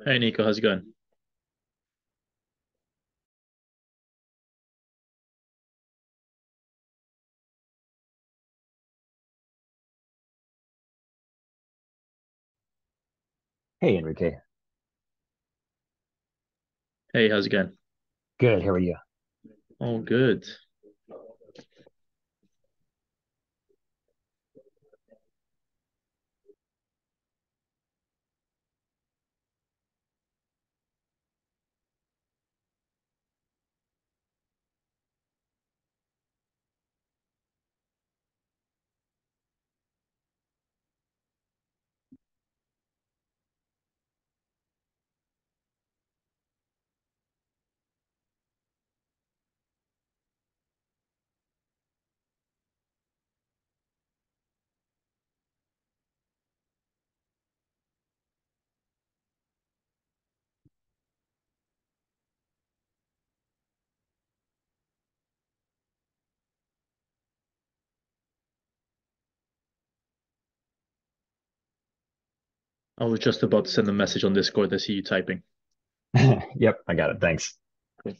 Hey Nico, how's it going? Hey, Enrique. Hey, how's it going? Good. How are you? Oh, good. I was just about to send a message on Discord. I see you typing. Yep, I got it. Thanks. Cool.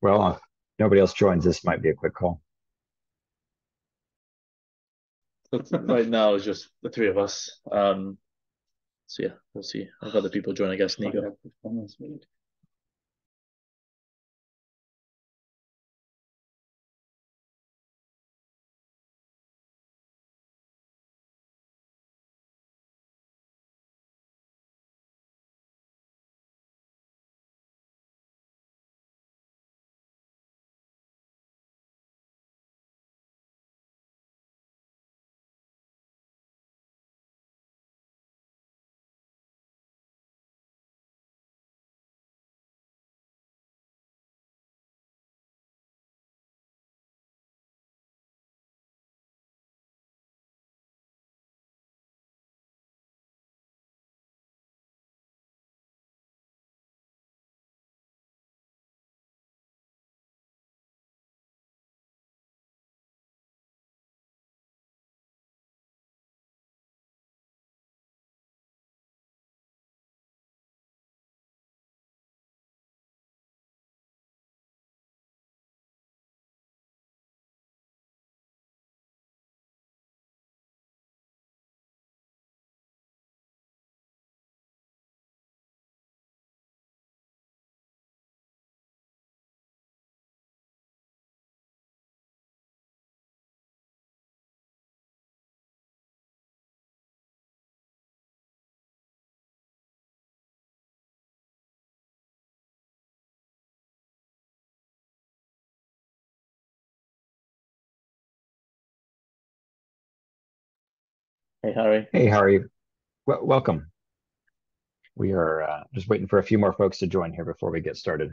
Well, if nobody else joins, this might be a quick call. Right now, it's just the three of us. So yeah, we'll see. If other people join, I guess, Nico. Hey, Harry. Hey, how are you? Welcome. We are just waiting for a few more folks to join here before we get started.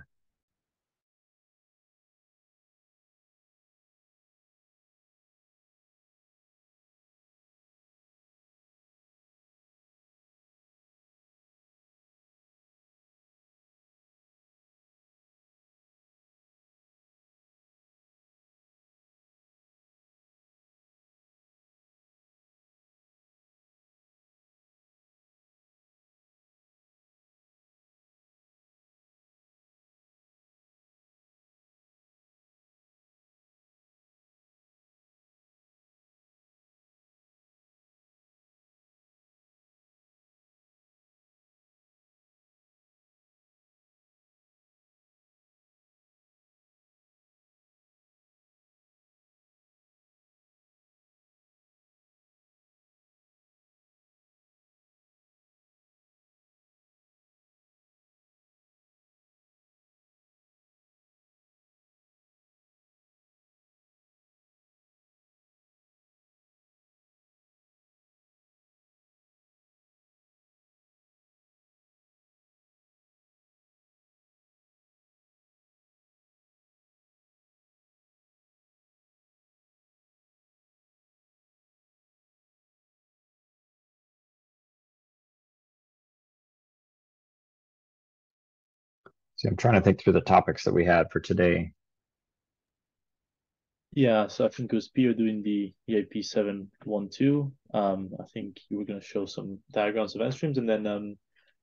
See, I'm trying to think through the topics that we had for today. Yeah, so I think it was Peter doing the EIP 712. I think you were going to show some diagrams of event streams, and then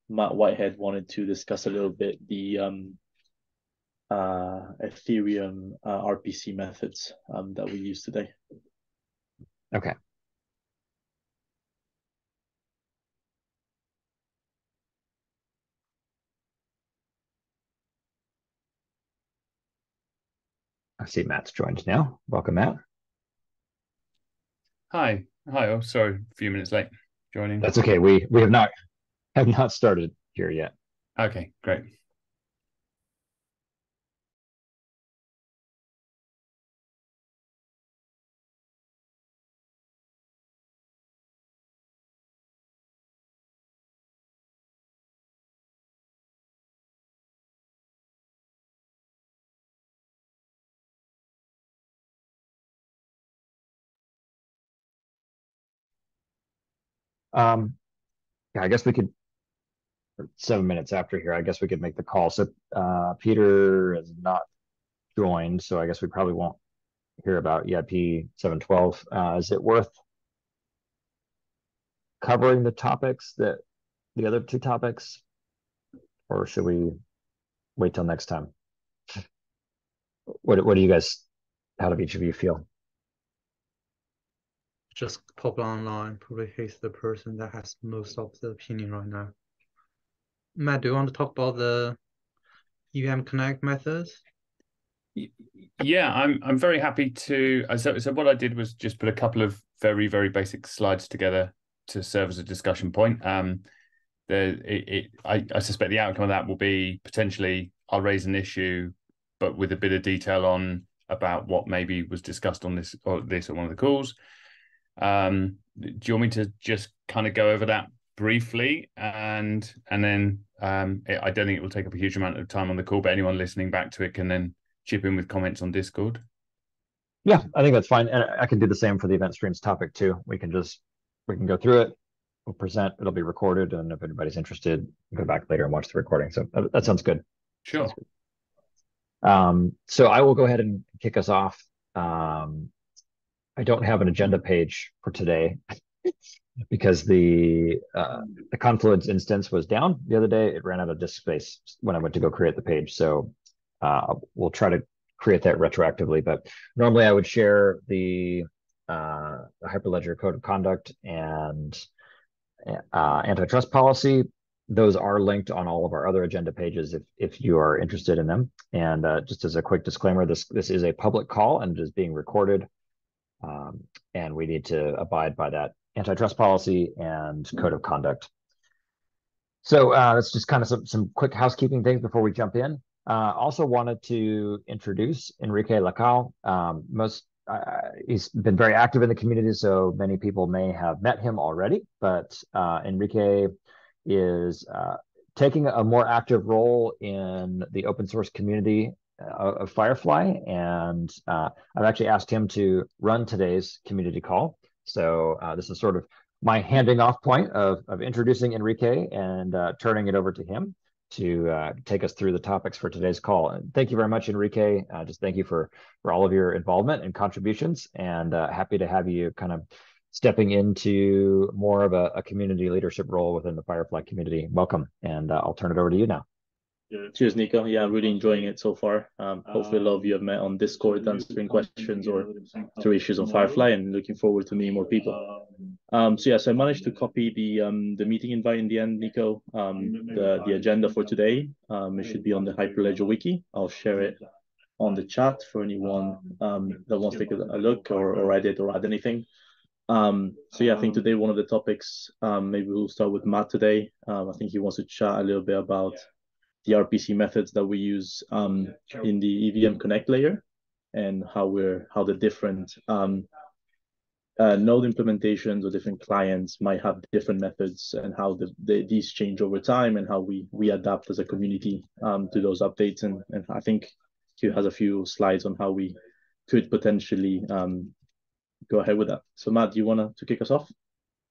Matt Whitehead wanted to discuss a little bit the Ethereum RPC methods that we use today. Okay. I see Matt's joined now. Welcome, Matt. Hi. Oh, sorry, a few minutes late joining. That's okay. We have not started here yet. Okay, great. Yeah, I guess we could 7 minutes after here. I guess we could make the call. So Peter has not joined, so I guess we probably won't hear about EIP 712. Is it worth covering the other two topics, or should we wait till next time? What do you guys? How do each of you feel? Just pop online. Probably he's the person that has most of the opinion right now. Matt, do you want to talk about the EVM Connect methods? Yeah, I'm very happy to. So what I did was just put a couple of very, very basic slides together to serve as a discussion point. I suspect the outcome of that will be potentially I'll raise an issue, but with a bit of detail on about what maybe was discussed on this or one of the calls. Do you want me to just kind of go over that briefly, and then I don't think it will take up a huge amount of time on the call, but anyone listening back to it can then chip in with comments on Discord. Yeah, I think that's fine, and I can do the same for the event streams topic too. We can go through it. We'll present. It'll be recorded, and if anybody's interested, go back later and watch the recording. So that sounds good. Sure. Sounds good. So I will go ahead and kick us off. I don't have an agenda page for today because the Confluence instance was down the other day. It ran out of disk space when I went to go create the page. So we'll try to create that retroactively. But normally I would share the Hyperledger Code of Conduct and antitrust policy. Those are linked on all of our other agenda pages if you are interested in them. And just as a quick disclaimer, this is a public call and it is being recorded. And we need to abide by that antitrust policy and code of conduct. So that's just kind of some quick housekeeping things before we jump in. Also wanted to introduce Enrique Lacal. He's been very active in the community, so many people may have met him already, but Enrique is taking a more active role in the open source community of FireFly, and I've actually asked him to run today's community call. So this is sort of my handing off point of introducing Enrique and turning it over to him to take us through the topics for today's call. And thank you very much, Enrique. Just thank you for all of your involvement and contributions, and happy to have you kind of stepping into more of a community leadership role within the FireFly community. Welcome, and I'll turn it over to you now. Cheers, Nico. Yeah, really enjoying it so far. Hopefully a lot of you have met on Discord answering questions or through issues on FireFly, and looking forward to meeting more people. So I managed to copy the meeting invite in the end, Nico. The agenda for today, it should be on the Hyperledger wiki. I'll share it on the chat for anyone that wants to take a look or edit or add anything. I think today one of the topics, maybe we'll start with Matt today. I think he wants to chat a little bit about the RPC methods that we use in the EVM Connect layer, and how the different node implementations or different clients might have different methods, and how these change over time, and how we adapt as a community to those updates. And I think he has a few slides on how we could potentially go ahead with that. So Matt, do you want to kick us off?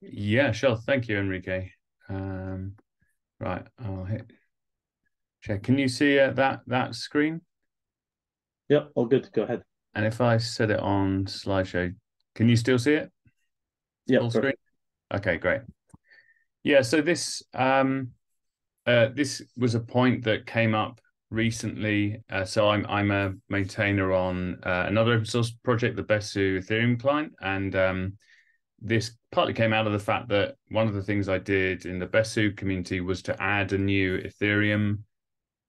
Yeah, sure. Thank you, Enrique. Right, I'll hit Check. Can you see that screen? Yep, all good. Go ahead. And if I set it on slideshow, can you still see it? Yeah, Full perfect. screen. Okay, great. Yeah, so this this was a point that came up recently. So I'm a maintainer on another open source project, the Besu Ethereum client, and this partly came out of the fact that one of the things I did in the Besu community was to add a new Ethereum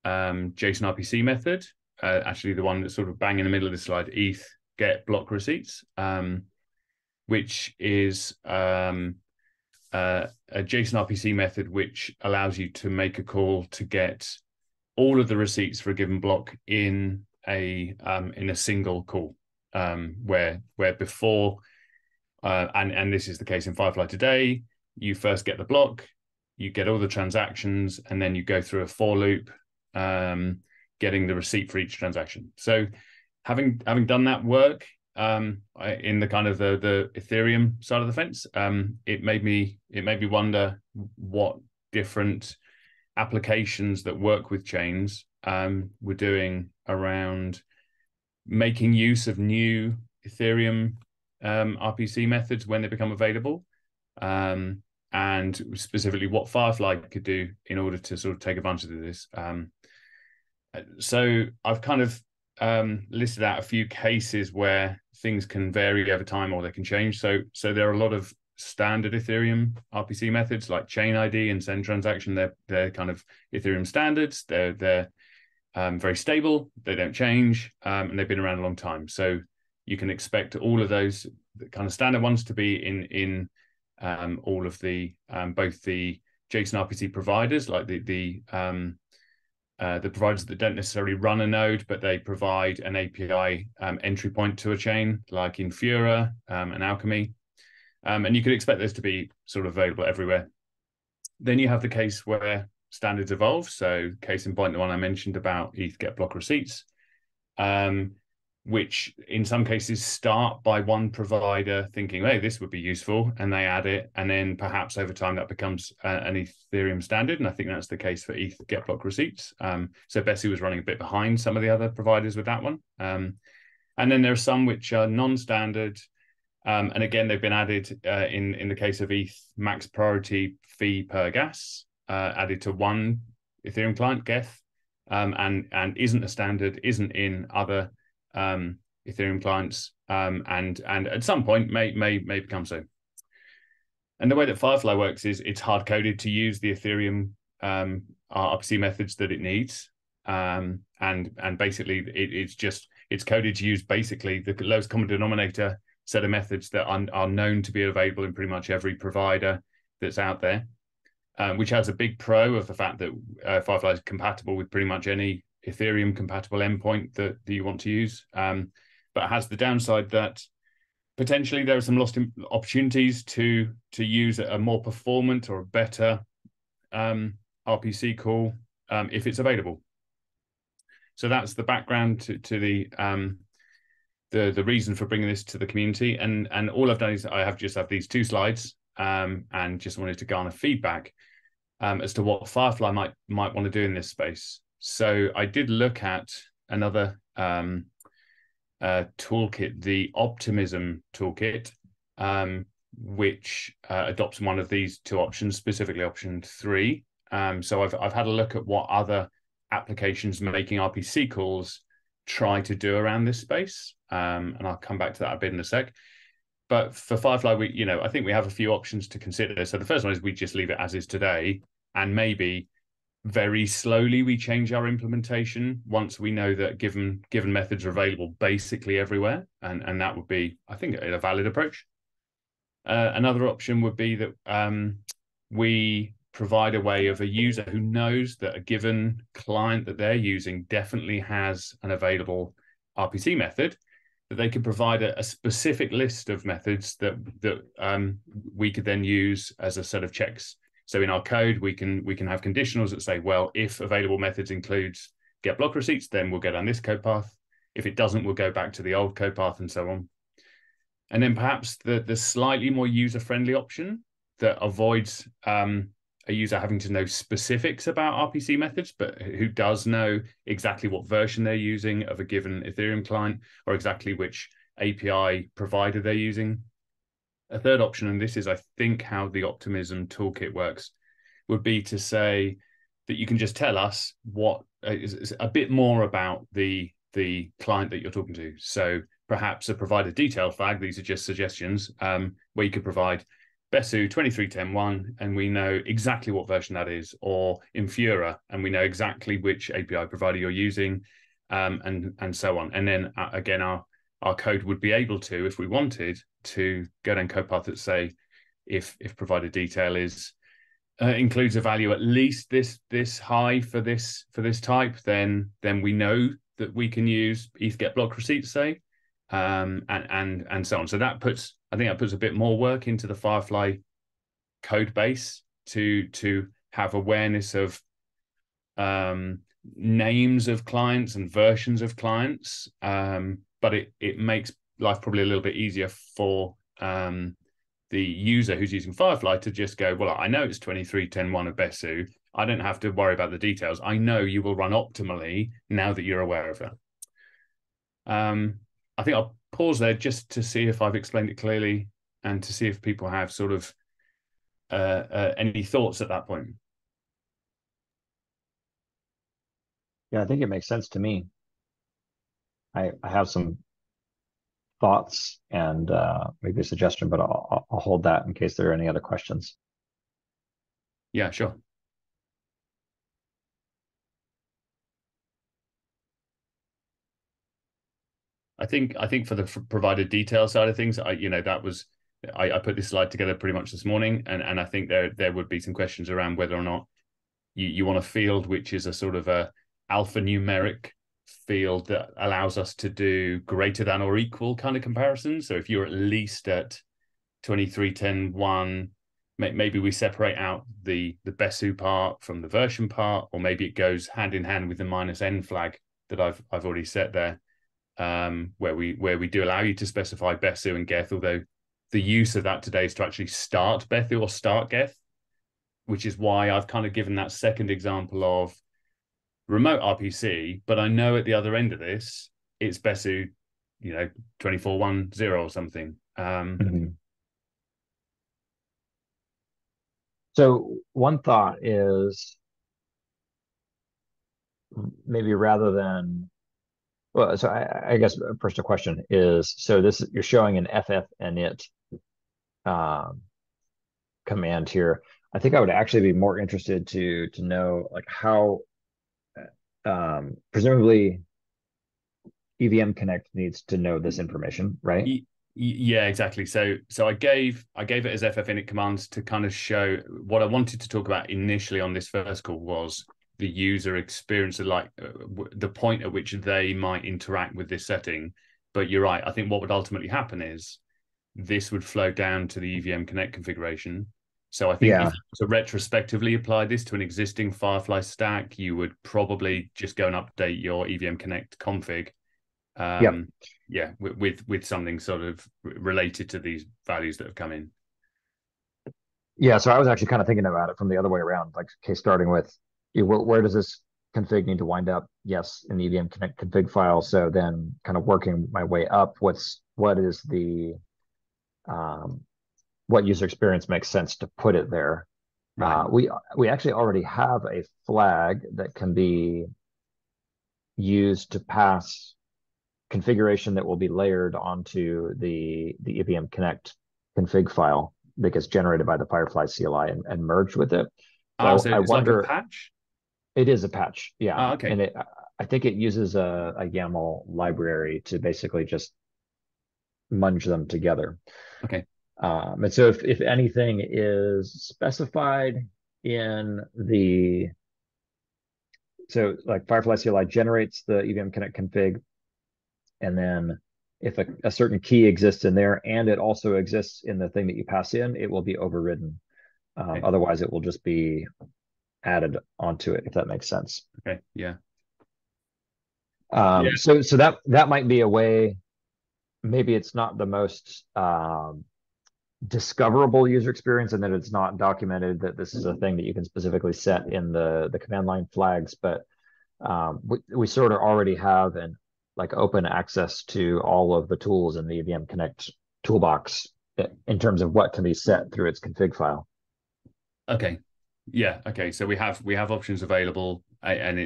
JSON RPC method, actually the one that's sort of bang in the middle of the slide, ETH get block receipts, which is a JSON RPC method which allows you to make a call to get all of the receipts for a given block in a single call, where before, and this is the case in FireFly today, you first get the block, you get all the transactions, and then you go through a for loop, getting the receipt for each transaction. So having done that work in the kind of the Ethereum side of the fence, it made me wonder what different applications that work with chains we're doing around making use of new Ethereum RPC methods when they become available, and specifically what FireFly could do in order to sort of take advantage of this. So I've kind of listed out a few cases where things can vary over time or they can change. So there are a lot of standard Ethereum RPC methods like chain ID and send transaction. They're kind of Ethereum standards. They're very stable. They don't change, and they've been around a long time. So you can expect all of those kind of standard ones to be in all of the both the JSON RPC providers, like the providers that don't necessarily run a node, but they provide an API entry point to a chain, like Infura and Alchemy. And you could expect those to be sort of available everywhere. Then you have the case where standards evolve. So case in point, the one I mentioned about ETH get block receipts, which in some cases start by one provider thinking, hey, this would be useful, and they add it. And then perhaps over time that becomes an Ethereum standard. And I think that's the case for ETH get block receipts. So Besu was running a bit behind some of the other providers with that one. And then there are some which are non-standard. And again, they've been added in the case of ETH max priority fee per gas, added to one Ethereum client, Geth, and isn't a standard, isn't in other Ethereum clients, and at some point may become so. And the way that FireFly works is it's hard coded to use the Ethereum RPC methods that it needs, and basically it's coded to use basically the lowest common denominator set of methods that are known to be available in pretty much every provider that's out there, which has a big pro of the fact that FireFly is compatible with pretty much any Ethereum compatible endpoint that you want to use, but it has the downside that potentially there are some lost opportunities to use a more performant or a better RPC call if it's available. So that's the background to the reason for bringing this to the community, and all I've done is I have these two slides, and just wanted to garner feedback as to what FireFly might want to do in this space. So I did look at another toolkit, the Optimism toolkit, which adopts one of these two options, specifically option 3. So I've had a look at what other applications making RPC calls try to do around this space, and I'll come back to that a bit in a sec. But for FireFly, I think we have a few options to consider. So the first one is we just leave it as is today, and maybe very slowly we change our implementation once we know that given methods are available basically everywhere, and that would be, I think, a valid approach. Another option would be that we provide a way of a user who knows that a given client that they're using definitely has an available RPC method, that they could provide a specific list of methods that we could then use as a set of checks. So in our code, we can have conditionals that say, well, if available methods includes get block receipts, then we'll go down this code path. If it doesn't, we'll go back to the old code path and so on. And then perhaps the slightly more user-friendly option that avoids a user having to know specifics about RPC methods, but who does know exactly what version they're using of a given Ethereum client, or exactly which API provider they're using. A third option, and this is, I think, how the optimism toolkit works, would be to say that you can just tell us what is a bit more about the client that you're talking to. So perhaps a provider detail flag, these are just suggestions, where you could provide Besu 23.10.1, and we know exactly what version that is, or Infura, and we know exactly which API provider you're using, and so on. And then again, our code would be able to, if we wanted, to go down code path that say, if provider detail is includes a value at least this high for this type, then we know that we can use ETH get block receipts, say, and so on. So I think that puts a bit more work into the FireFly code base to have awareness of names of clients and versions of clients, but it makes life probably a little bit easier for the user who's using FireFly to just go, well, I know it's 23.10.1 of Besu. I don't have to worry about the details. I know you will run optimally now that you're aware of it. I think I'll pause there just to see if I've explained it clearly and to see if people have sort of any thoughts at that point. Yeah, I think it makes sense to me. I have some thoughts and maybe a suggestion, but I'll hold that in case there are any other questions. Yeah, sure. I think for the provider detail side of things, I put this slide together pretty much this morning, and I think there would be some questions around whether or not you want a field which is a sort of a alphanumeric field that allows us to do greater than or equal kind of comparisons. So if you're at least at 23.10.1, maybe we separate out the Besu part from the version part, or maybe it goes hand in hand with the -n flag that I've already set there, where we do allow you to specify Besu and Geth, although the use of that today is to actually start Bethu or start Geth, which is why I've kind of given that second example of remote RPC, but I know at the other end of this, it's Besu, 24.10 or something. So one thought is maybe rather than, well, so I guess first a question is, so this, you're showing an ff init command here. I think I would actually be more interested to know like how presumably EVM Connect needs to know this information, right? Yeah, exactly. So I gave it as ff init commands to kind of show what I wanted to talk about initially on this first call was the user experience of the point at which they might interact with this setting. But you're right. I think what would ultimately happen is this would flow down to the EVM Connect configuration. So I think if you to retrospectively apply this to an existing FireFly stack, you would probably just go and update your EVM Connect config. With something sort of related to these values that have come in. Yeah, so I was actually kind of thinking about it from the other way around, like, okay, starting with where does this config need to wind up? Yes, in the EVM Connect config file. So then kind of working my way up, what is the what user experience makes sense to put it there? Right. We actually already have a flag that can be used to pass configuration that will be layered onto the EVM Connect config file that gets generated by the FireFly CLI and merged with it. So I wonder, like a patch? It is a patch, yeah. Okay. And I think it uses a YAML library to basically just munge them together. Okay. And so if anything is specified in so like FireFly CLI generates the EVM Connect config, and then if a certain key exists in there and it also exists in the thing that you pass in, it will be overridden. Okay. Otherwise, it will just be added onto it, if that makes sense. Okay. Yeah. So that might be a way. Maybe it's not the most discoverable user experience and that it's not documented that this is a thing that you can specifically set in the command line flags, but we sort of already have an like open access to all of the tools in the EVM Connect toolbox in terms of what can be set through its config file. Okay. Yeah. Okay. So we have options available, and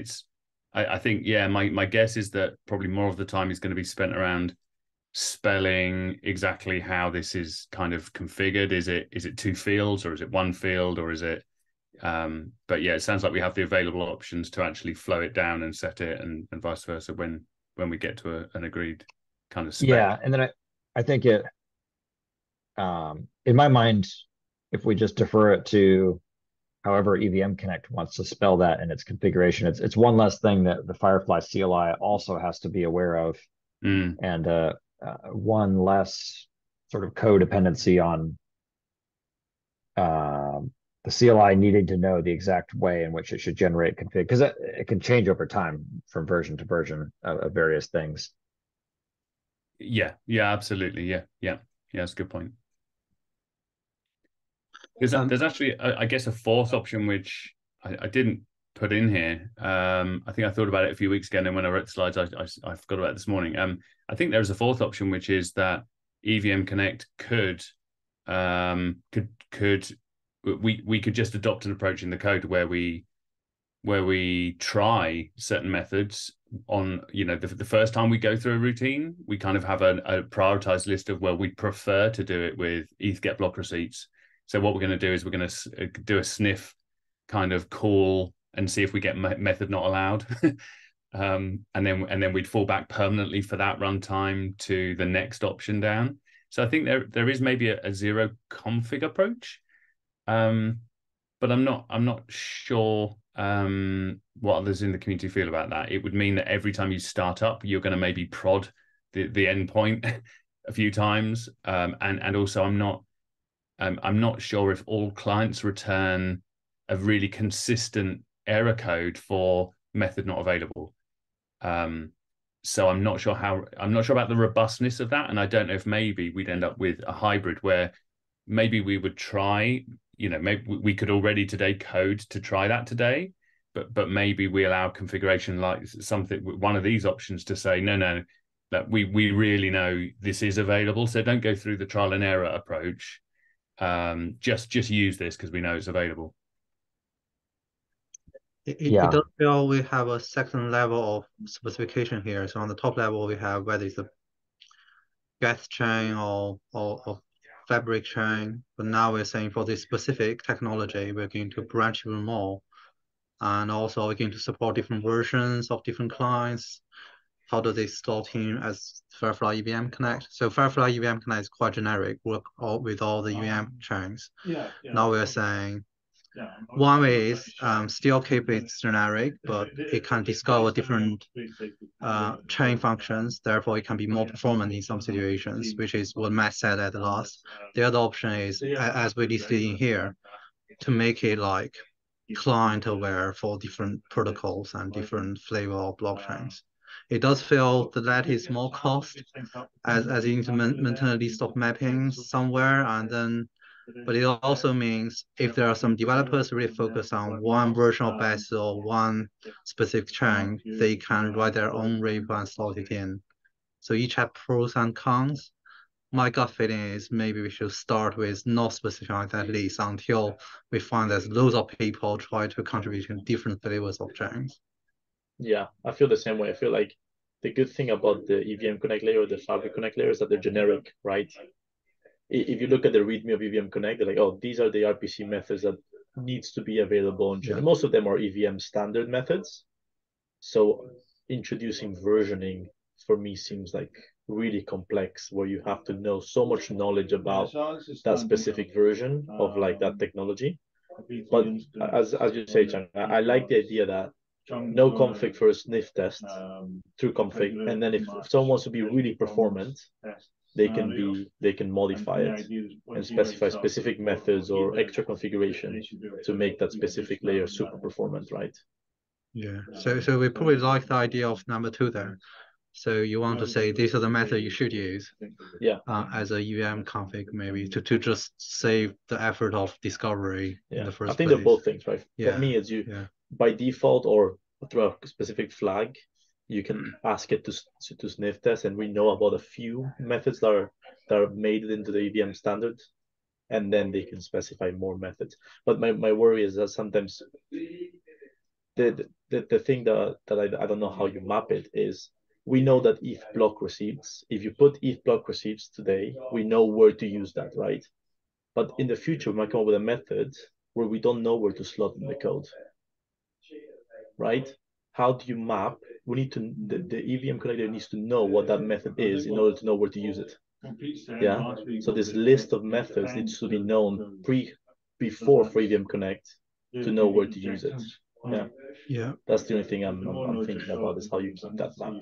I think, yeah, my guess is that probably more of the time is going to be spent around spelling exactly how this is kind of configured. Is it two fields, or is it one field, or is it but yeah, it sounds like we have the available options to actually flow it down and set it, and vice versa when we get to an agreed kind of spec. Yeah, and then I think it in my mind, if we just defer it to however EVM Connect wants to spell that in its configuration, it's one less thing that the FireFly CLI also has to be aware of, and one less sort of codependency on the CLI needing to know the exact way in which it should generate config, because it can change over time from version to version of various things. Yeah, absolutely. Yeah, that's a good point. There's actually, I guess, a fourth option which I didn't put in here. I think I thought about it a few weeks ago, and then when I wrote the slides, I forgot about it this morning. I think there's a fourth option, which is that EVM Connect we could just adopt an approach in the code where we try certain methods on, the first time we go through a routine, we kind of have a prioritized list of where we prefer to do it with ETH get block receipts. So what we're going to do is we're going to do a sniff kind of call and see if we get method not allowed. And then we'd fall back permanently for that runtime to the next option down. So I think there is maybe a zero config approach. But I'm not sure what others in the community feel about that. It would mean that every time you start up, you're going to maybe prod the endpoint a few times, and also I'm not sure if all clients return a really consistent error code for method not available. So I'm not sure about the robustness of that, and I don't know if maybe we'd end up with a hybrid where maybe we would try. Maybe we could already today code to try that today, but maybe we allow configuration like one of these options to say, no, that we really know this is available. So don't go through the trial and error approach. Just use this because we know it's available. It does feel we have a second level of specification here. So on the top level, we have whether it's a gas chain or fabric chain, but now we're saying for this specific technology, we're going to branch even more. And also we're going to support different versions of different clients. How do they slot in as FireFly EVM Connect? So FireFly EVM Connect is quite generic, work with all the EVM chains. Now we're saying one way is still keep it generic, but it can discover different chain functions. Therefore, it can be more performant in some situations, which is what Matt said at the last. The other option is, as we listed in here, to make it like client aware for different protocols and different flavor of blockchains. It does feel that is more cost as you need to maintain a list of mappings somewhere, and then but it also means if there are some developers really focus on one version of BES or one specific chain, they can write their own repo and slot it in. So each have pros and cons. My gut feeling is maybe we should start with not specifying that list until we find there's loads of people try to contribute to different flavors of chains. Yeah, I feel the same way. I feel like the good thing about the EVM Connect layer or the Fabric Connect layer is that they're generic, right? If you look at the README of EVM Connect, they're like, oh, these are the RPC methods that needs to be available on chain. Yeah. Most of them are EVM standard methods. So introducing versioning for me seems like really complex, where you have to know so much knowledge about that specific version of like that technology. But as you say, Chang, I like the idea that no config for a sniff test through config, and then if someone wants to be really performant, they can modify it and specify specific methods or extra configuration to make that specific layer super performant, right? Yeah. So we probably like the idea of number 2 there. So you want to say these are the methods you should use. Yeah. As a EVM config, maybe to just save the effort of discovery in the first I think place. they're both things, right? Yeah. For me, it's by default or through a specific flag, you can ask it to sniff test, and we know about a few methods that are made into the EVM standard, and then they can specify more methods. But my worry is that sometimes the thing that I don't know how you map it is, we know that if block receipts, if you put if block receipts today, we know where to use that, right? But in the future, we might come up with a method where we don't know where to slot in the code, right? How do you map? We need to, the EVM connector needs to know what that method is in order to know where to use it. Yeah. So this list of methods needs to be known before for EVM Connect to know where to use it. Yeah. Yeah. That's the only thing I'm thinking about, is how you keep that map.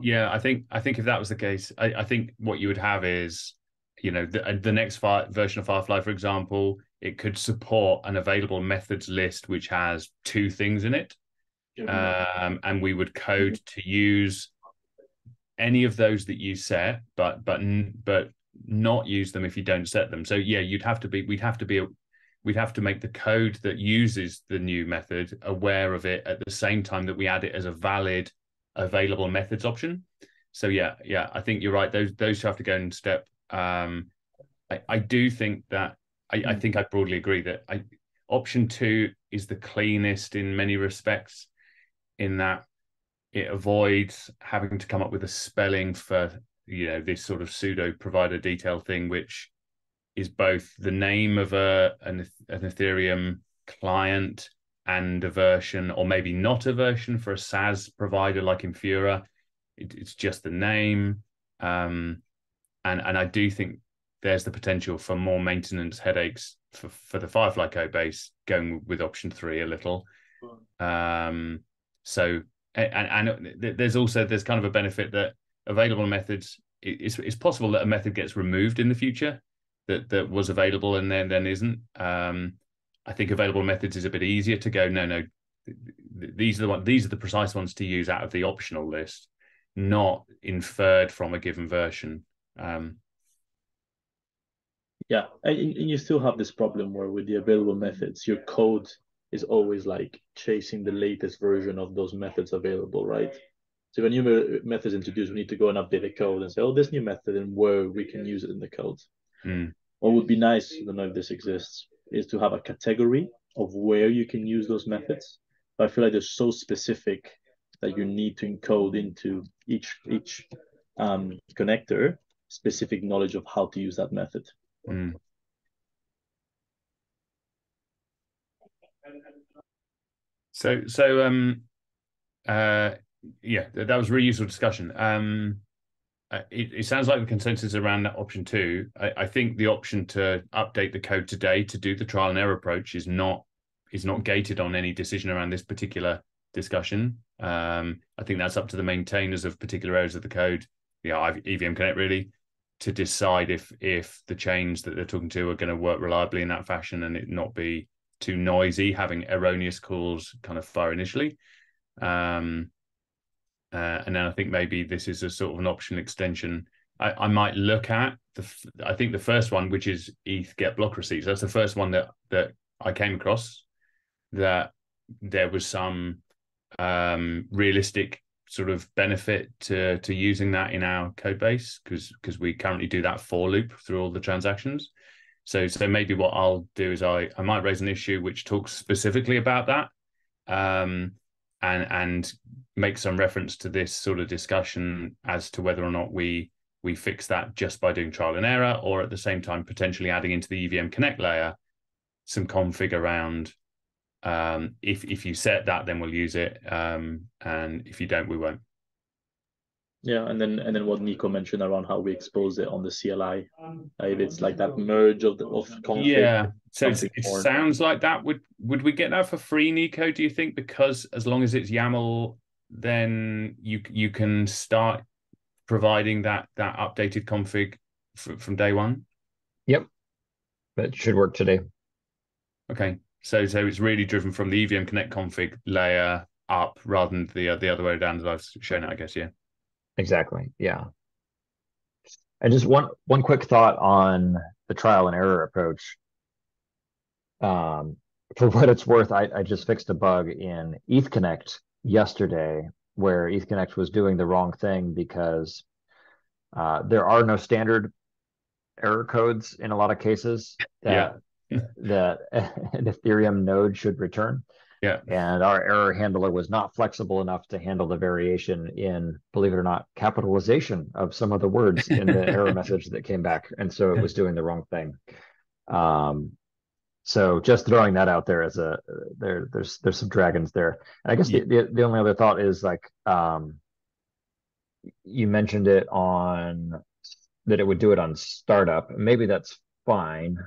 Yeah, I think if that was the case, I think what you would have is, you know, the next version of FireFly, for example, it could support an available methods list which has 2 things in it, and we would code to use any of those that you set, but not use them if you don't set them. So yeah, we'd have to make the code that uses the new method aware of it at the same time that we add it as a valid available methods option. So yeah, I think you're right. Those have to go in step. I do think that I think I broadly agree that option 2 is the cleanest in many respects, in that it avoids having to come up with a spelling for, you know, this sort of pseudo provider detail thing, which is both the name of an Ethereum client and a version, or maybe not a version for a SaaS provider like Infura. It's just the name. And I do think there's the potential for more maintenance headaches for the FireFly code base going with option 3 a little. So and there's kind of a benefit that available methods, it's possible that a method gets removed in the future that was available and then isn't. I think available methods is a bit easier to go, no, these are the precise ones to use out of the optional list, not inferred from a given version. Yeah, and you still have this problem where with the available methods, your code is always like chasing the latest version of those methods available, right? So when new methods introduced, we need to go and update the code and say, oh, this new method and where we can use it in the code. What would be nice, I don't know if this exists, is to have a category of where you can use those methods. But I feel like they're so specific that you need to encode into each connector specific knowledge of how to use that method. Yeah, that was really useful discussion. It sounds like the consensus around that option 2. I think the option to update the code today to do the trial and error approach is not gated on any decision around this particular discussion. I think that's up to the maintainers of particular areas of the code, EVM Connect really, to decide if the chains that they're talking to are going to work reliably in that fashion and it not be too noisy, having erroneous calls kind of far initially. And then I think maybe this is a sort of an option extension. I might look at I think the first one, which is ETH get block receipts. That's the first one that I came across, that there was some realistic sort of benefit to using that in our code base, because we currently do that for loop through all the transactions. So maybe what I'll do is I might raise an issue which talks specifically about that, and make some reference to this sort of discussion as to whether or not we fix that just by doing trial and error, or at the same time potentially adding into the EVM Connect layer some config around if you set that, then we'll use it, and if you don't, we won't. Yeah, and then what Nico mentioned around how we expose it on the CLI, if it's like that merge of config. Yeah, so it sounds like that. Would we get that for free, Nico? Do you think? Because as long as it's YAML, then you can start providing that updated config from day one. Yep, that should work today. Okay, so it's really driven from the EVM Connect config layer up rather than the other way down as I've shown it, I guess. Yeah. exactly. Yeah. And just one quick thought on the trial and error approach. Um, for what it's worth, I just fixed a bug in ETH yesterday where ETH was doing the wrong thing because there are no standard error codes in a lot of cases Yeah. that an Ethereum node should return. Yeah. And our error handler was not flexible enough to handle the variation in, believe it or not, capitalization of some of the words in the error message that came back. And so it was doing the wrong thing. So just throwing that out there as there's some dragons there. And I guess the only other thought is like you mentioned it on that it would do it on startup. Maybe that's fine.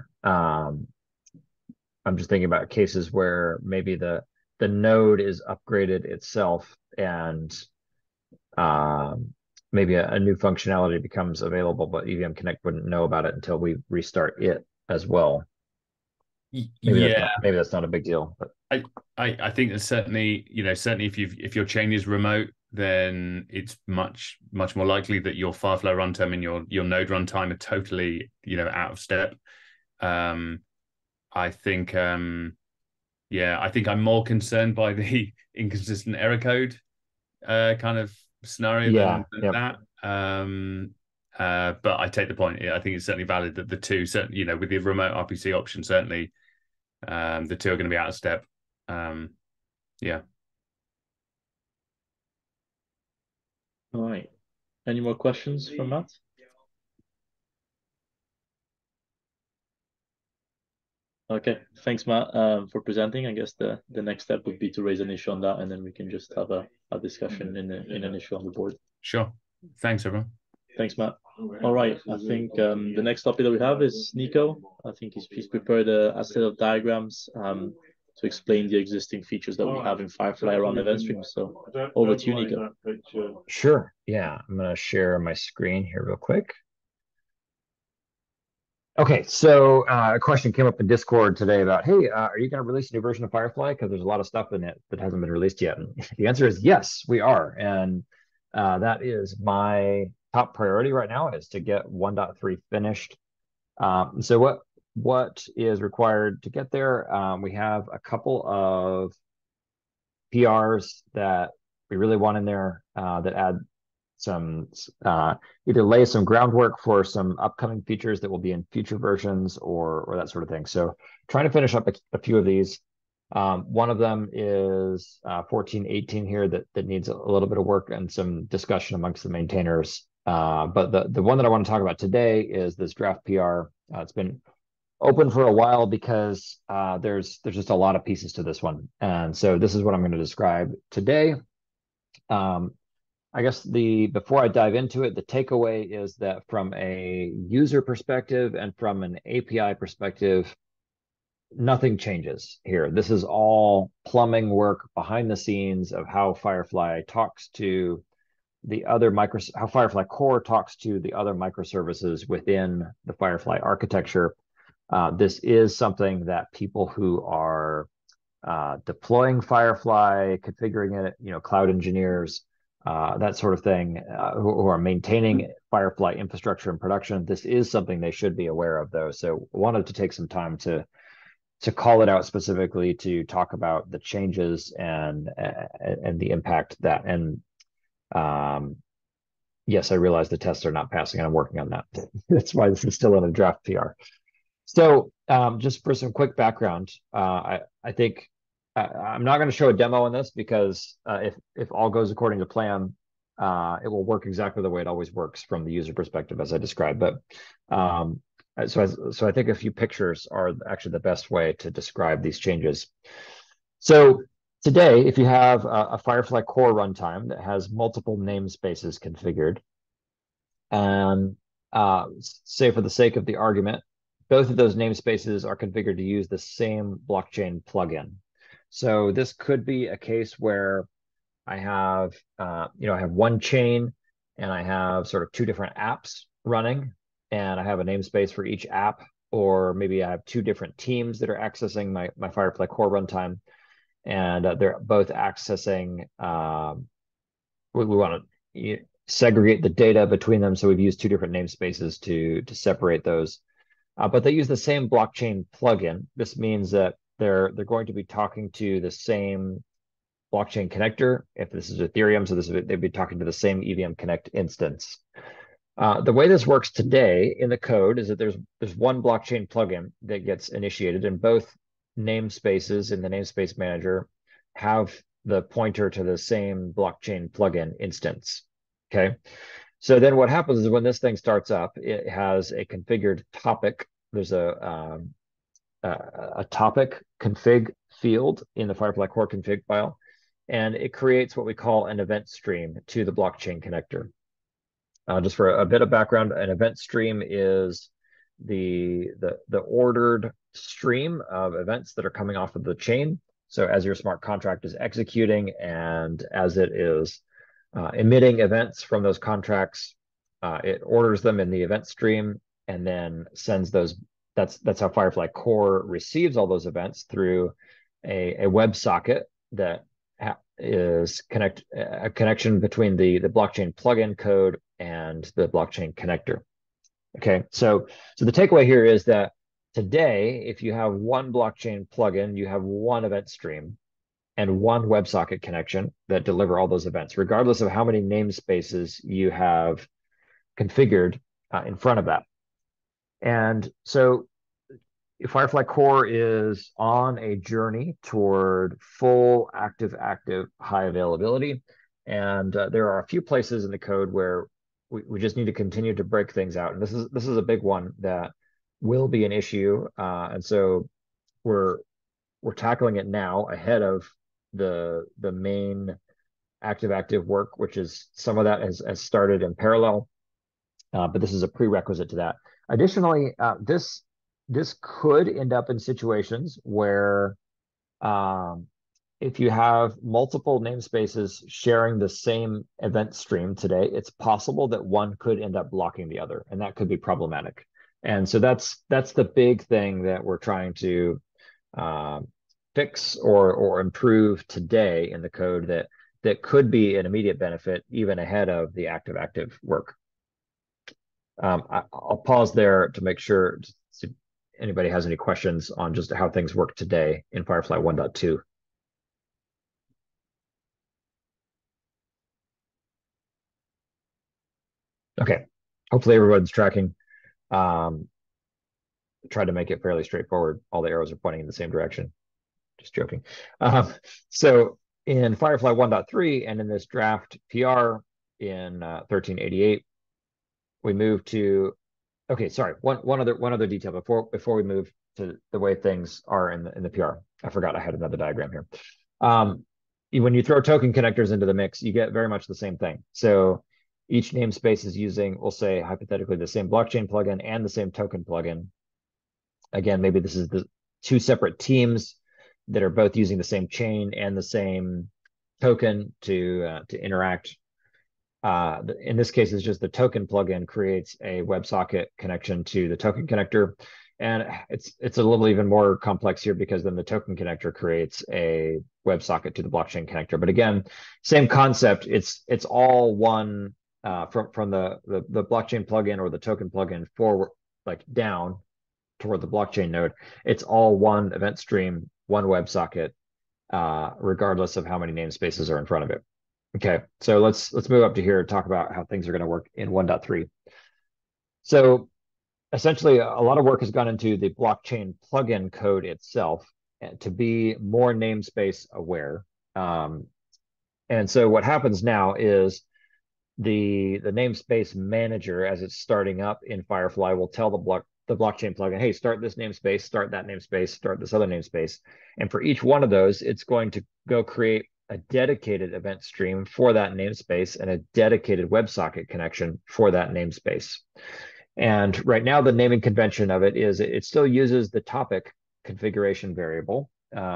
I'm just thinking about cases where maybe the node is upgraded itself and maybe a new functionality becomes available, but EVM Connect wouldn't know about it until we restart it as well. Yeah, maybe that's not a big deal, but I think that certainly, certainly if your chain is remote, then it's much more likely that your FireFly runtime and your node runtime are totally, out of step. I think I think I'm more concerned by the inconsistent error code kind of scenario than that. But I take the point. I think it's certainly valid that the two, certainly, with the remote RPC option, certainly the two are going to be out of step. Yeah. All right. Any more questions from Matt? Okay, thanks, Matt, for presenting. I guess the next step would be to raise an issue on that, and then we can just have a discussion in an issue on the board. Sure. Thanks, everyone. Thanks, Matt. All right, I think the next topic that we have is Nico. I think he's prepared a set of diagrams to explain the existing features that we have in FireFly around event streams. So over to you, Nico. Sure. Yeah, I'm going to share my screen here real quick. Okay, so a question came up in Discord today about, hey, are you going to release a new version of FireFly? Because there's a lot of stuff in it that hasn't been released yet. And the answer is yes, we are. And that is my top priority right now, is to get 1.3 finished. So what is required to get there? We have a couple of PRs that we really want in there that add some either lay some groundwork for some upcoming features that will be in future versions or that sort of thing. So trying to finish up a few of these. One of them is 14.18 here that needs a little bit of work and some discussion amongst the maintainers. But the one that I want to talk about today is this draft PR. It's been open for a while because there's just a lot of pieces to this one. And so this is what I'm going to describe today. I guess before I dive into it, the takeaway is that from a user perspective and from an API perspective, nothing changes here. This is all plumbing work behind the scenes of how FireFly talks to the other how FireFly core talks to the other microservices within the FireFly architecture. This is something that people who are deploying FireFly, configuring it, cloud engineers, that sort of thing, who are maintaining FireFly infrastructure in production, this is something they should be aware of, though. So I wanted to take some time to call it out specifically, to talk about the changes and the impact that. And yes, I realize the tests are not passing, and I'm working on that. That's why this is still in a draft PR. So just for some quick background, I think I'm not going to show a demo on this because if all goes according to plan, it will work exactly the way it always works from the user perspective, as I described. But so I think a few pictures are actually the best way to describe these changes. So today, if you have a FireFly core runtime that has multiple namespaces configured, and say for the sake of the argument, both of those namespaces are configured to use the same blockchain plugin. So this could be a case where I have, I have one chain and I have sort of two different apps running, and I have a namespace for each app, or maybe I have two different teams that are accessing my FireFly core runtime, and they're both accessing. We want to segregate the data between them. So we've used two different namespaces to separate those. But they use the same blockchain plugin. This means that they're going to be talking to the same blockchain connector. If this is Ethereum, so they'd be talking to the same EVM Connect instance. The way this works today in the code is that there's one blockchain plugin that gets initiated, and both namespaces in the namespace manager have the pointer to the same blockchain plugin instance. Okay. So then what happens is when this thing starts up, it has a configured topic. There's a topic config field in the FireFly core config file, and it creates what we call an event stream to the blockchain connector. Just for a bit of background, an event stream is the ordered stream of events that are coming off of the chain. So as your smart contract is executing and as it is emitting events from those contracts, it orders them in the event stream and then sends those. That's how FireFly core receives all those events through a WebSocket that is a connection between the blockchain plugin code and the blockchain connector. Okay, so the takeaway here is that today, if you have one blockchain plugin, you have one event stream and one WebSocket connection that deliver all those events, regardless of how many namespaces you have configured in front of that. And so FireFly core is on a journey toward full active high availability. And there are a few places in the code where we just need to continue to break things out. And this is a big one that will be an issue. And so we're tackling it now ahead of the main active work, which is some of that has started in parallel. But this is a prerequisite to that. Additionally, this could end up in situations where if you have multiple namespaces sharing the same event stream today, it's possible that one could end up blocking the other, and that could be problematic. And so that's the big thing that we're trying to fix or improve today in the code that could be an immediate benefit even ahead of the active work. I'll pause there to make sure if anybody has any questions on just how things work today in FireFly 1.2. Okay, hopefully everyone's tracking. Tried to make it fairly straightforward. All the arrows are pointing in the same direction. Just joking. So in FireFly 1.3 and in this draft PR in 1388, we move to, okay, sorry, one other detail before we move to the way things are in the PR. I forgot I had another diagram here. When you throw token connectors into the mix, you get very much the same thing. So each namespace is using, we'll say hypothetically, the same blockchain plugin and the same token plugin. Again, maybe this is the two separate teams that are both using the same chain and the same token to interact. In this case, it's just the token plugin creates a WebSocket connection to the token connector. And it's a little even more complex here because then the token connector creates a WebSocket to the blockchain connector. But again, same concept. It's all one from the blockchain plugin or the token plugin forward, like down toward the blockchain node. It's all one event stream, one WebSocket, regardless of how many namespaces are in front of it. Okay, so let's move up to here and talk about how things are going to work in 1.3. So essentially, a lot of work has gone into the blockchain plugin code itself to be more namespace aware. And so what happens now is the namespace manager, as it's starting up in FireFly, will tell the blockchain plugin, hey, start this namespace, start that namespace, start this other namespace. And for each one of those, it's going to go create a dedicated event stream for that namespace and a dedicated WebSocket connection for that namespace. And right now, the naming convention of it is it still uses the topic configuration variable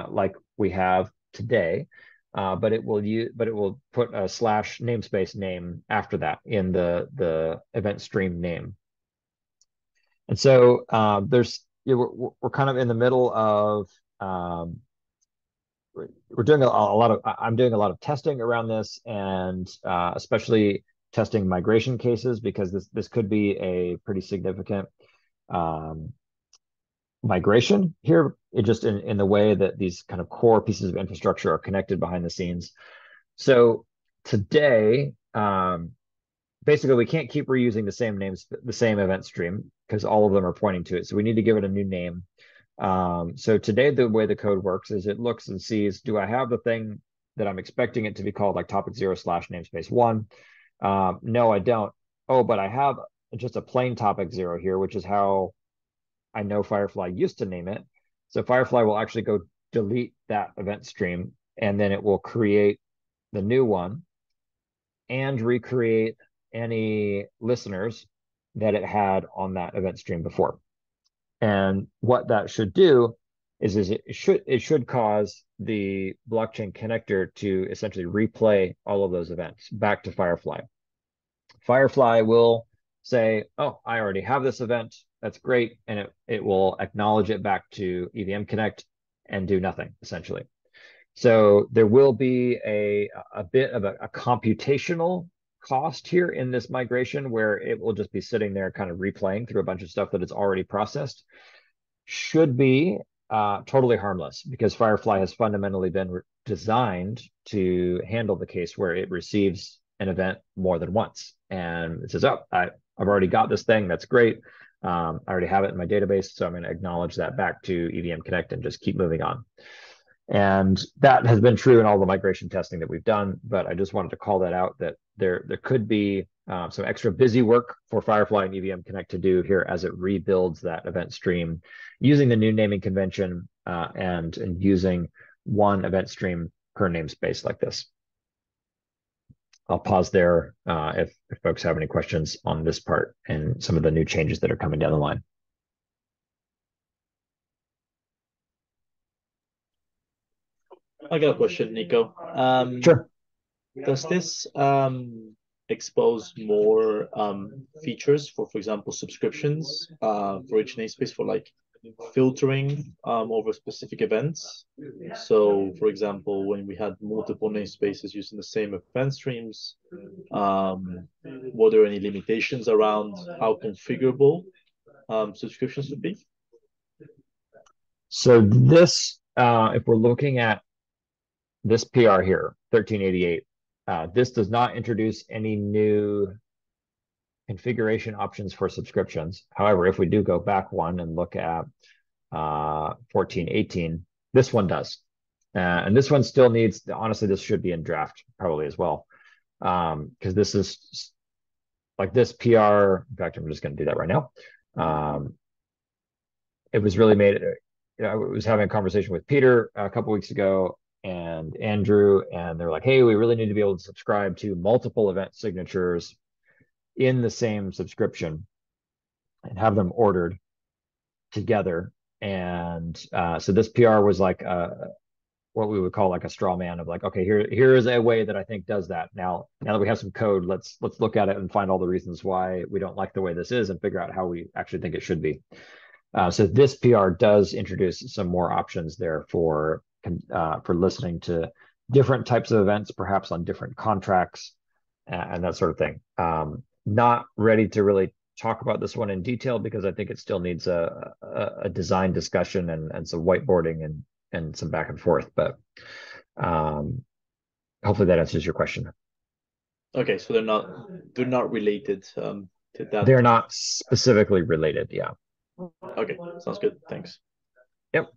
like we have today, but it will put a / namespace name after that in the event stream name. And so we're kind of in the middle of we're doing I'm doing a lot of testing around this, and especially testing migration cases, because this could be a pretty significant migration here, it just in the way that these kind of core pieces of infrastructure are connected behind the scenes. So today, basically, we can't keep reusing the same names, the same event stream, because all of them are pointing to it. So we need to give it a new name. So today, the way the code works is it looks and sees, do I have the thing that I'm expecting it to be called, like topic 0 / namespace 1? No, I don't. Oh, but I have just a plain topic 0 here, which is how I know FireFly used to name it. So FireFly will actually go delete that event stream, and then it will create the new one and recreate any listeners that it had on that event stream before. And what that should do is it should cause the blockchain connector to essentially replay all of those events back to FireFly. FireFly will say, oh, I already have this event. That's great. And it will acknowledge it back to EVM Connect and do nothing, essentially. So there will be a bit of a computational cost here in this migration, where it will just be sitting there kind of replaying through a bunch of stuff that it's already processed. Should be totally harmless, because FireFly has fundamentally been designed to handle the case where it receives an event more than once. And it says, oh, I've already got this thing. That's great. I already have it in my database. So I'm going to acknowledge that back to EVM Connect and just keep moving on. And that has been true in all the migration testing that we've done. But I just wanted to call that out, that there could be some extra busy work for FireFly and EVM Connect to do here as it rebuilds that event stream using the new naming convention and using one event stream per namespace like this. I'll pause there if folks have any questions on this part and some of the new changes that are coming down the line. I got a question, Nico. Sure. Does this expose more features for example, subscriptions for each namespace, for like filtering over specific events? So, for example, when we had multiple namespaces using the same event streams, were there any limitations around how configurable subscriptions would be? So this, if we're looking at this PR here, 1388, this does not introduce any new configuration options for subscriptions. However, if we do go back one and look at 1418, this one does. And this one still needs, honestly, this should be in draft probably as well. Because this is like this PR, in fact, I'm just going to do that right now. It was really made, I was having a conversation with Peter a couple weeks ago and Andrew, and they're like, hey, we really need to be able to subscribe to multiple event signatures in the same subscription and have them ordered together. And so this PR was like what we would call like a straw man of like, okay, here is a way that I think does that. Now that we have some code, let's look at it and find all the reasons why we don't like the way this is and figure out how we actually think it should be. So this PR does introduce some more options there for listening to different types of events, perhaps on different contracts and that sort of thing. Not ready to really talk about this one in detail, because I think it still needs a design discussion and some whiteboarding and some back and forth. But hopefully that answers your question. Okay, so they're not related to that. They're not specifically related, yeah. Okay, sounds good. Thanks. Yep.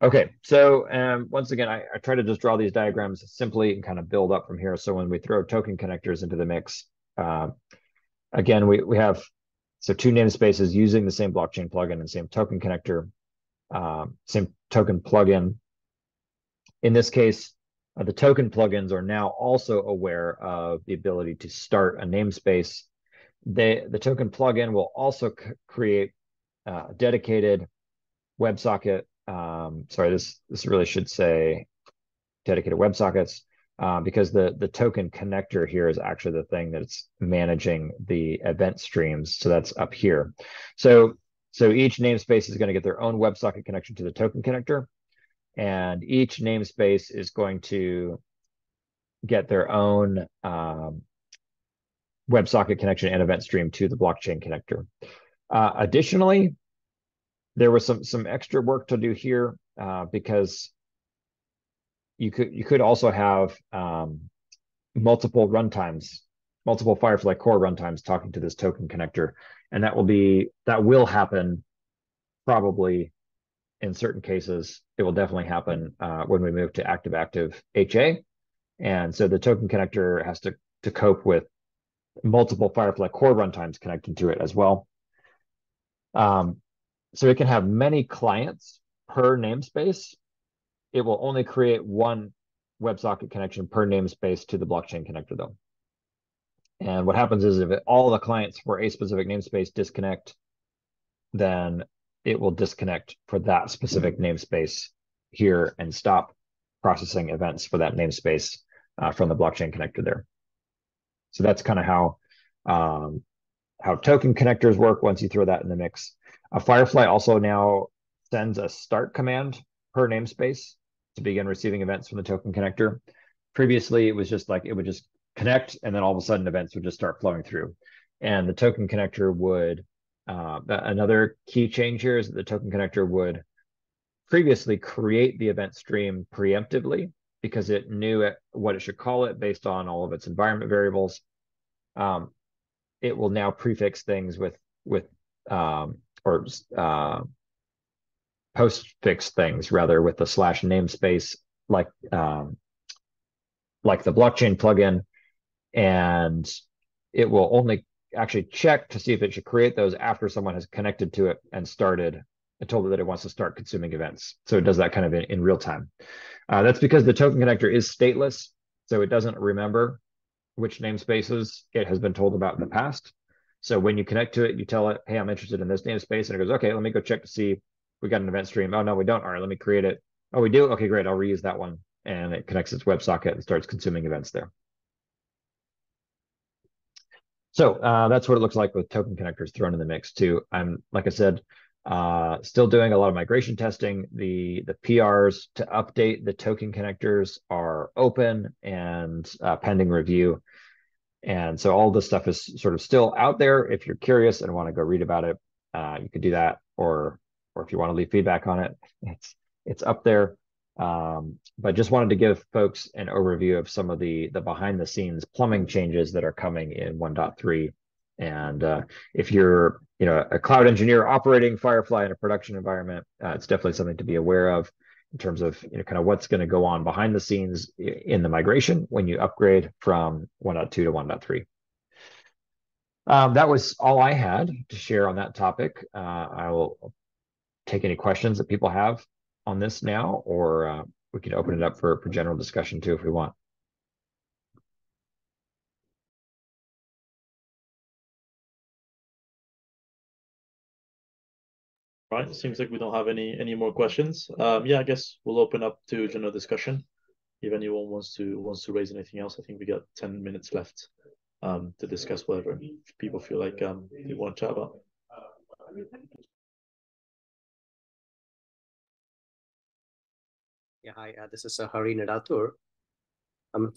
Okay, so once again, I try to just draw these diagrams simply and kind of build up from here. So when we throw token connectors into the mix, again, we have two namespaces using the same blockchain plugin and same token connector, same token plugin. In this case, the token plugins are now also aware of the ability to start a namespace. The token plugin will also create a dedicated WebSocket. Sorry, this really should say dedicated WebSockets, because the token connector here is actually the thing that's managing the event streams. So that's up here. So each namespace is going to get their own WebSocket connection to the token connector, and each namespace is going to get their own WebSocket connection and event stream to the blockchain connector. Additionally, there was some extra work to do here because you could also have multiple runtimes, multiple Firefly core runtimes talking to this token connector, and that will happen probably in certain cases. It will definitely happen when we move to active HA, and so the token connector has to cope with multiple Firefly core runtimes connecting to it as well. So it can have many clients per namespace. It will only create one WebSocket connection per namespace to the blockchain connector, though. And what happens is if all the clients for a specific namespace disconnect, then it will disconnect for that specific namespace here and stop processing events for that namespace from the blockchain connector there. So that's kind of how token connectors work once you throw that in the mix. FireFly also now sends a start command per namespace to begin receiving events from the token connector. Previously, it was just like it would just connect, and then all of a sudden events would just start flowing through. And the token connector would, another key change here is that the token connector would previously create the event stream preemptively because it knew what it should call it based on all of its environment variables. It will now prefix things with postfix things rather with the / namespace like the blockchain plugin, and it will only actually check to see if it should create those after someone has connected to it and told it that it wants to start consuming events. So it does that kind of in real time. That's because the token connector is stateless, so it doesn't remember which namespaces it has been told about in the past. So when you connect to it, you tell it, hey, I'm interested in this namespace. And it goes, okay, let me go check to see if we got an event stream. Oh, no, we don't. All right, let me create it. Oh, we do? Okay, great. I'll reuse that one. And it connects its WebSocket and starts consuming events there. So that's what it looks like with token connectors thrown in the mix too. I'm, like I said, still doing a lot of migration testing. The PRs to update the token connectors are open and pending review. And so all this stuff is sort of still out there. If you're curious and want to go read about it, you could do that. Or if you want to leave feedback on it, it's up there. But just wanted to give folks an overview of some of the behind the scenes plumbing changes that are coming in 1.3. And if you're a cloud engineer operating FireFly in a production environment, it's definitely something to be aware of in terms of kind of what's going to go on behind the scenes in the migration when you upgrade from 1.2 to 1.3. That was all I had to share on that topic. I will take any questions that people have on this now, or we can open it up for general discussion too if we want. Right, seems like we don't have any more questions. Yeah, I guess we'll open up to general discussion. If anyone wants to raise anything else, I think we got 10 minutes left to discuss whatever people feel like they want to chat about. Yeah, hi, this is Hari Nadatur.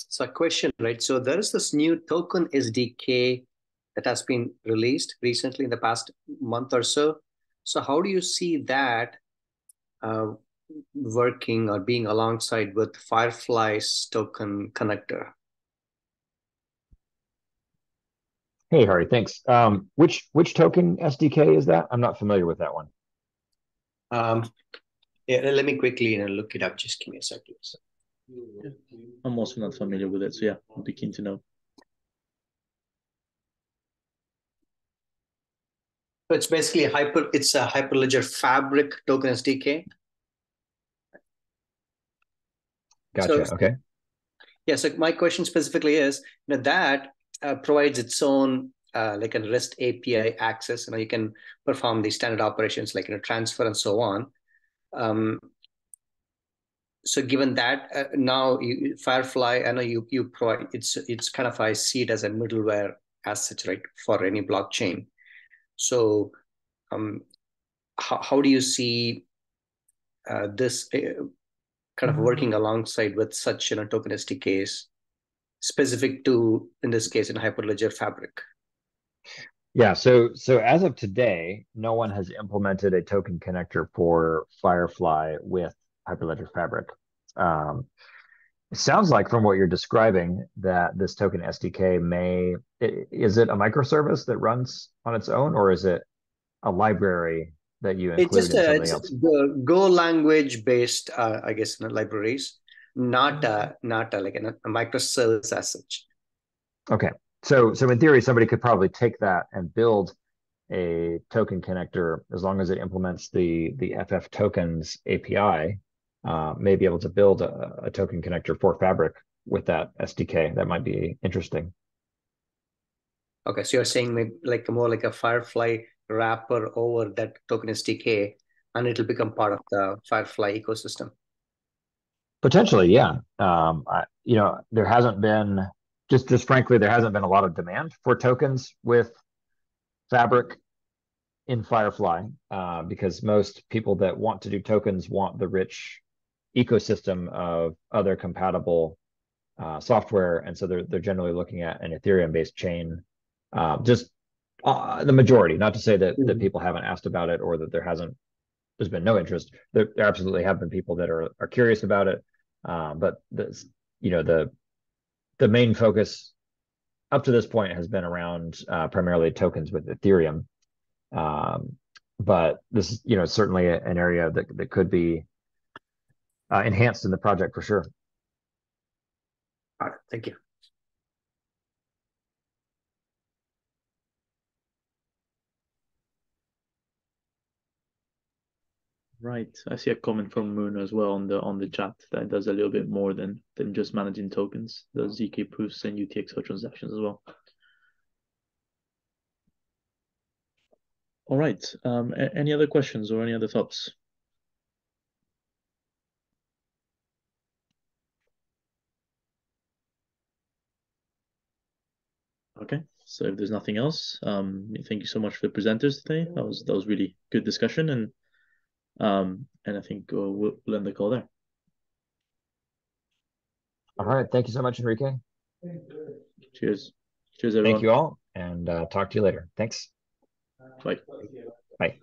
So a question, right? So there is this new token SDK that has been released recently in the past month or so. So how do you see that working or being alongside with FireFly's token connector? Hey, Hari, thanks. Which token SDK is that? I'm not familiar with that one. Yeah, let me quickly look it up. Just give me a second. I'm also not familiar with it, so yeah, I'd be keen to know. So it's basically it's a Hyperledger Fabric token SDK. Gotcha. So, okay. Yeah. So my question specifically is, that provides its own like a REST API access. You can perform the standard operations like transfer and so on. So given that now FireFly, I know you provide it's kind of, I see it as a middleware as such, right, for any blockchain. So how do you see this kind of working alongside with such token SDKs? specific to, in this case, in Hyperledger Fabric? Yeah, so as of today, no one has implemented a token connector for FireFly with Hyperledger Fabric. It sounds like from what you're describing that this token SDK is it a microservice that runs on its own, or is it a library that you It's include just in something it's else? the Go language based, I guess, libraries, not like a microservice as such. Okay. So in theory, somebody could probably take that and build a token connector as long as it implements the FF tokens API, may be able to build a token connector for Fabric with that SDK. That might be interesting. Okay, so you're saying maybe like more like a FireFly wrapper over that token SDK, and it'll become part of the FireFly ecosystem. Potentially, yeah. There hasn't been just frankly, there hasn't been a lot of demand for tokens with Fabric in FireFly, because most people that want to do tokens want the rich ecosystem of other compatible software, and so they're generally looking at an Ethereum-based chain. Just the majority, not to say that people haven't asked about it or that there's been no interest. There absolutely have been people that are curious about it, but the main focus up to this point has been around primarily tokens with Ethereum. But this is certainly an area that could be enhanced in the project for sure. All right, thank you. Right. I see a comment from Moon as well on the chat that does a little bit more than just managing tokens. Does ZK proofs and UTXO transactions as well. All right. Any other questions or any other thoughts? Okay. So if there's nothing else, thank you so much for the presenters today. That was really good discussion, and I think we'll end the call there. All right. Thank you so much, Enrique. Cheers. Cheers, everyone. Thank you all, and talk to you later. Thanks. Bye. Bye.